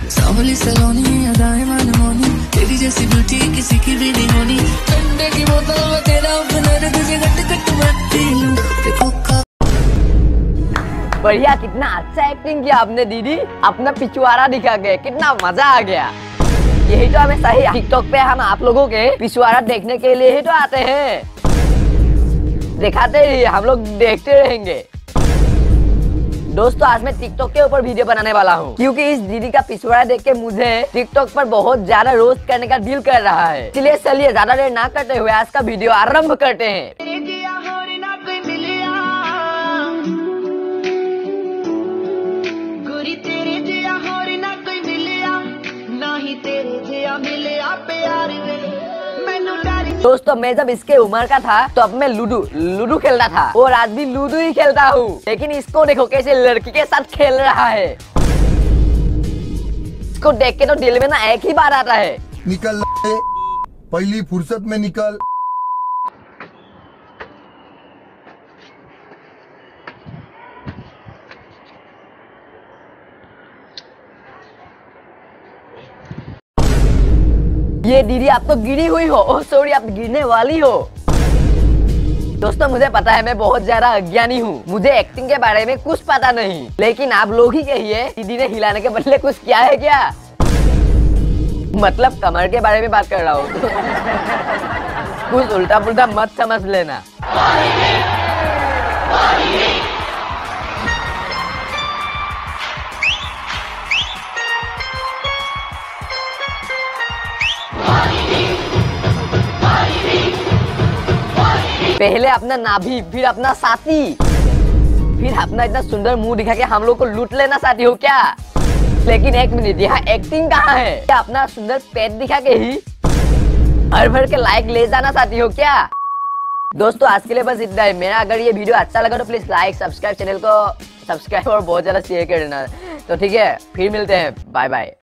सांवली सलोनी अदाएं मनमोनी, तेरी जैसी ब्यूटी किसी की भी नहीं होनी। ठंडे की बोतल में तेरा हुनर, तुझे गट गट मत पी लूं देखो का। बढ़िया, कितना अच्छा एक्टिंग किया आपने दीदी, अपना पिछवाड़ा दिखा के कितना मजा आ गया। यही तो हमें सही, टिकटॉक पे हम आप लोगों के पिछवाड़ा देखने के लिए ही तो आते हैं, दिखाते ही हम लोग देखते रहेंगे। दोस्तों आज मैं टिकटॉक के ऊपर वीडियो बनाने वाला हूँ, क्योंकि इस दीदी का पिछवाड़ा देख के मुझे टिकटॉक पर बहुत ज्यादा रोस्ट करने का दिल कर रहा है। इसलिए चलिए ज्यादा देर ना करते हुए आज का वीडियो आरंभ करते हैं। दोस्तों मैं जब इसके उम्र का था तो अब मैं लूडो खेलता था और आज भी लूडो ही खेलता हूँ, लेकिन इसको देखो कैसे लड़की के साथ खेल रहा है। इसको देख के तो दिल में ना एक ही बात आता है, निकल पहली फुर्सत में निकल। ये दीदी आप तो गिरी हुई हो, ओह सॉरी आप गिरने वाली हो। दोस्तों मुझे पता है मैं बहुत ज्यादा अज्ञानी हूँ, मुझे एक्टिंग के बारे में कुछ पता नहीं, लेकिन आप लोग ही कहिए दीदी ने हिलाने के बदले कुछ किया है क्या? मतलब कमर के बारे में बात कर रहा हूँ। कुछ उल्टा पुल्टा मत समझ लेना। पहले अपना नाभि, फिर अपना साथी, फिर अपना इतना सुंदर मुंह दिखा के हम लोग को लूट लेना चाहती हो क्या? लेकिन एक मिनट, यहाँ एक्टिंग कहाँ है? क्या अपना सुंदर पेट दिखा के ही भर भर के लाइक ले जाना चाहती हो क्या? दोस्तों आज के लिए बस इतना ही। मेरा अगर ये वीडियो अच्छा लगा तो प्लीज लाइक, सब्सक्राइब, चैनल को सब्सक्राइब और बहुत ज्यादा शेयर कर देना। तो ठीक है, फिर मिलते हैं, बाय बाय।